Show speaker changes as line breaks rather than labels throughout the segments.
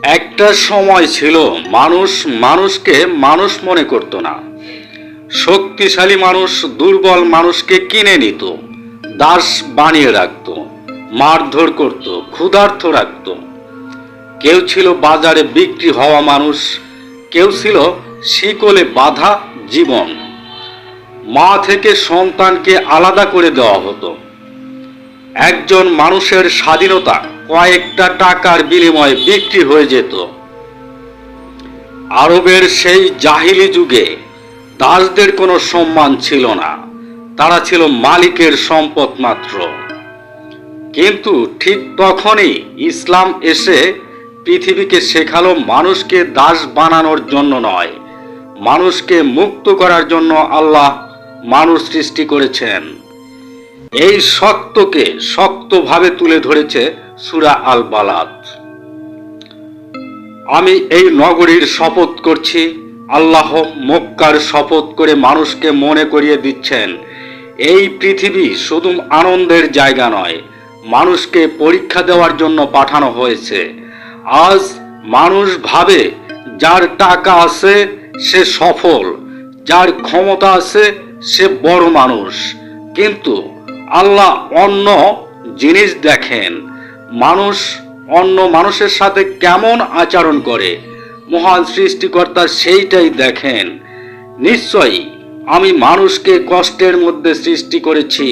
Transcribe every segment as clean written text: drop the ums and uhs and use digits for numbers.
একটা সময় ছিল মানুষ মানুষকে মানুষ মনে করত না। শক্তিশালী মানুষ দুর্বল মানুষকে কিনে নিত, দাস বানিয়ে রাখত, মারধর করত, ক্ষুধার্ত রাখত। কেউ ছিল বাজারে বিক্রি হওয়া মানুষ, কেউ ছিল শিকলে বাঁধা জীবন। মা থেকে সন্তানকে আলাদা করে দেওয়া হতো। একজন মানুষের স্বাধীনতা কয়েকটা টাকার বিনিময়ে বিক্রি হয়ে যেত। আরবের সেই জাহিলি যুগে দাসদের কোনো সম্মান ছিল না, তারা ছিল মালিকের সম্পদ মাত্র। কিন্তু ঠিক তখনই ইসলাম এসে পৃথিবীকে শেখালো মানুষকে দাস বানানোর জন্য নয়, মানুষকে মুক্ত করার জন্য আল্লাহ মানুষ সৃষ্টি করেছেন। এই সত্যকে শক্তভাবে তুলে ধরেছে সূরা আল বালাদ। আমি এই নগরীর শপথ করছি, আল্লাহ মক্কার শপথ করে মানুষকে মনে করিয়ে দিচ্ছেন, এই পৃথিবী শুধু আনন্দের জায়গা নয়, মানুষকে পরীক্ষা দেওয়ার জন্য পাঠানো হয়েছে। আজ মানুষ ভাবে যার টাকা আছে সে সফল, যার ক্ষমতা আছে সে বড় মানুষ। কিন্তু আল্লাহ অন্য জিনিস দেখেন, মানুষ অন্য মানুষের সাথে কেমন আচরণ করে, মহান সৃষ্টিকর্তা সেইটাই দেখেন। নিশ্চয়ই আমি মানুষকে কষ্টের মধ্যে সৃষ্টি করেছি।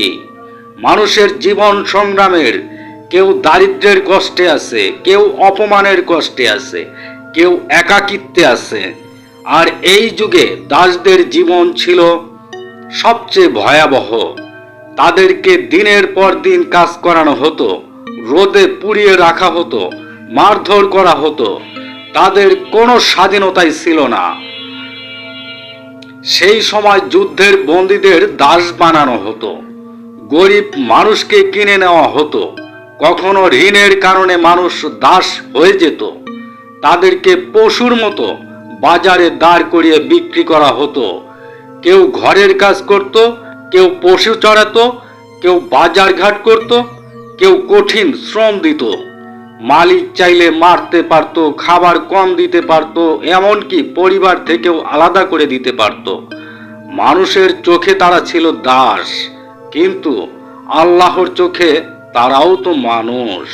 মানুষের জীবন সংগ্রামের, কেউ দারিদ্র্যের কষ্টে আছে, কেউ অপমানের কষ্টে আছে, কেউ একাকিত্বে আছে। আর এই যুগে দাসদের জীবন ছিল সবচেয়ে ভয়াবহ। তাদেরকে দিনের পর দিন কাজ করানো হতো, রোদে পুড়িয়ে রাখা হতো, মারধর করা হতো। তাদের কোনো স্বাধীনতাই ছিল না। সেই সময় যুদ্ধের বন্দীদের দাস বানানো হতো, গরিব মানুষকে কিনে নেওয়া হতো। কখনো ঋণের কারণে মানুষ দাস হয়ে যেত, তাদেরকে পশুর মতো বাজারে দাঁড় করিয়ে বিক্রি করা হতো। কেউ ঘরের কাজ করত, কেউ পশু চড়াতো, কেউ বাজার ঘাট করত, কেউ কঠিন শ্রম দিত। মালিক চাইলে মারতে পারত, খাবার কম দিতে পারত, এমনকি পরিবার থেকেও আলাদা করে দিতে পারত। মানুষের চোখে তারা ছিল দাস, কিন্তু আল্লাহর চোখে তারাও তো মানুষ।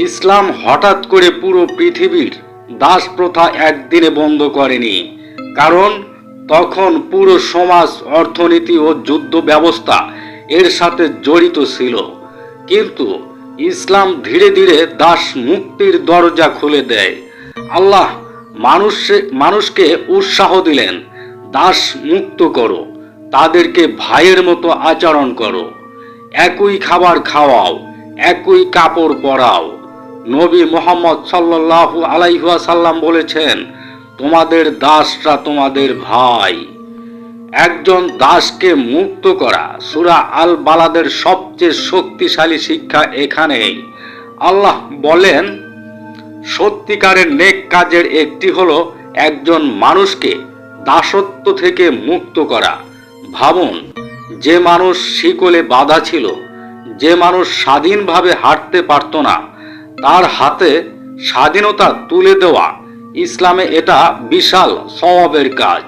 ইসলাম হঠাৎ করে পুরো পৃথিবীর দাস প্রথা একদিনে বন্ধ করেনি, কারণ তখন পুরো সমাজ, অর্থনীতি ও যুদ্ধ ব্যবস্থা এর সাথে জড়িত ছিল। কিন্তু ইসলাম ধীরে ধীরে দাস মুক্তির দরজা খুলে দেয়। আল্লাহ মানুষকে উৎসাহ দিলেন, দাস মুক্ত করো, তাদেরকে ভাইয়ের মতো আচরণ করো, একই খাবার খাওয়াও, একই কাপড় পরাও। নবী মুহাম্মদ সাল্লাল্লাহু আলাইহি ওয়াসাল্লাম বলেছেন, তোমাদের দাসরা তোমাদের ভাই। একজন দাসকে মুক্ত করা সূরা আল বালাদের সবচেয়ে শক্তিশালী শিক্ষা এখানেই। আল্লাহ বলেন, সত্যিকারের নেক কাজের একটি হলো একজন মানুষকে দাসত্ব থেকে মুক্ত করা। ভাবুন, যে মানুষ শিকলে বাঁধা ছিল, যে মানুষ স্বাধীনভাবে হাঁটতে পারত না, তার হাতে স্বাধীনতা তুলে দেওয়া। ইসলামে এটা বিশাল সওয়াবের কাজ।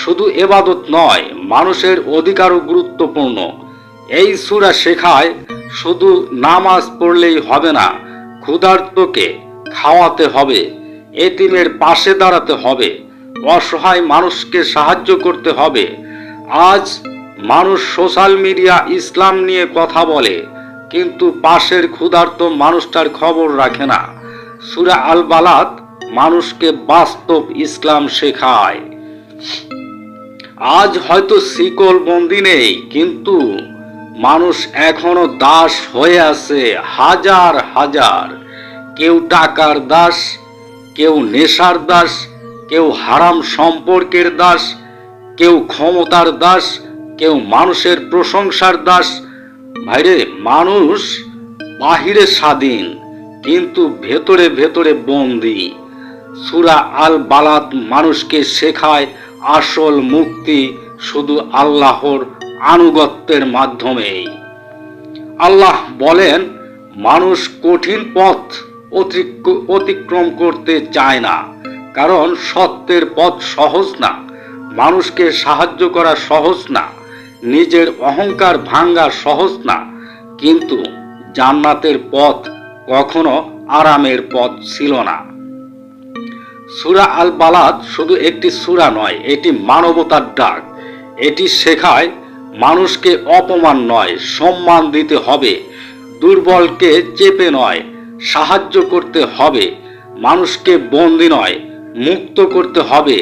শুধু ইবাদত নয়, মানুষের অধিকারও গুরুত্বপূর্ণ। এই সূরা শেখায়, শুধু নামাজ পড়লেই হবে না, ক্ষুধার্তকে খাওয়াতে হবে, এতিমের পাশে দাঁড়াতে হবে, অসহায় মানুষকে সাহায্য করতে হবে। আজ মানুষ সোশ্যাল মিডিয়া ইসলাম নিয়ে কথা বলে, কিন্তু পাশের ক্ষুধার্ত মানুষটার খবর রাখে না। সূরা আল বালাদ মানুষকে বাস্তব ইসলাম শেখায়। আজ হয়তো শিকল বন্দি নেই, কিন্তু মানুষ এখনো দাস হয়ে আছে, হাজার হাজার। কেউ টাকার দাস, কেউ নেশার দাস, কেউ হারাম সম্পর্কের দাস, কেউ ক্ষমতার দাস, কেউ মানুষের প্রশংসার দাস। ভাইরে, মানুষ বাহিরে স্বাধীন, কিন্তু ভেতরে ভেতরে বন্দী। সূরা আল বালাদ মানুষকে শেখায়, আসল মুক্তি শুধু আল্লাহর আনুগত্যের মাধ্যমেই। আল্লাহ বলেন, মানুষ কঠিন পথ অতিক্রম করতে চায় না, কারণ সত্যের পথ সহজ না, মানুষকে সাহায্য করা সহজ না, নিজের অহংকার ভাঙা সহজ না। কিন্তু জান্নাতের পথ কখনো আরামের পথ ছিল না। সূরা আল বালাদ শুধু একটি সূরা নয়, এটি মানবতার ডাক। এটি শেখায় মানুষকে অপমান নয়, সম্মান দিতে হবে, দুর্বলকে চেপে নয়, সাহায্য করতে হবে, মানুষকে বন্দী নয়, মুক্ত করতে হবে।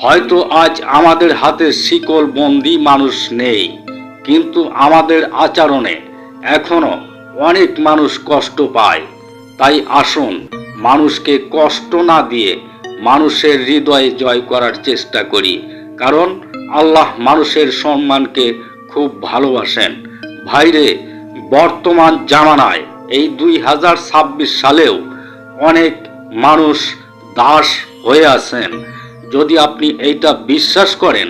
হয়তো আজ আমাদের হাতে শিকল বন্দী মানুষ নেই, কিন্তু আমাদের আচরণে এখনো অনেক মানুষ কষ্ট পায়। তাই আসুন মানুষকে কষ্ট না দিয়ে মানুষের হৃদয়ে জয় করার চেষ্টা করি, কারণ আল্লাহ মানুষের সম্মানকে খুব ভালোবাসেন। ভাইরে, বর্তমান জামানায় এই 2026 সালেও অনেক মানুষ দাস হয়ে আছেন। যদি আপনি এইটা বিশ্বাস করেন,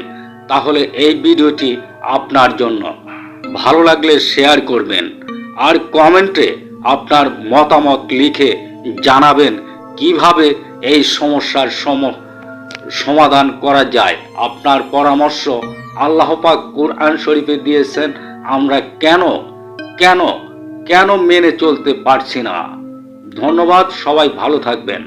তাহলে এই ভিডিওটি আপনার জন্য। ভালো লাগলে শেয়ার করবেন, আর কমেন্টে আপনার মতামত লিখে জানাবেন কিভাবে এই সমস্যার সমাধান করা যায়। আপনার পরামর্শ আল্লাহ পাক কুরআন শরীফে দিয়েছেন, আমরা কেন কেন কেন মেনে চলতে পারছি না। ধন্যবাদ, সবাই ভালো থাকবেন।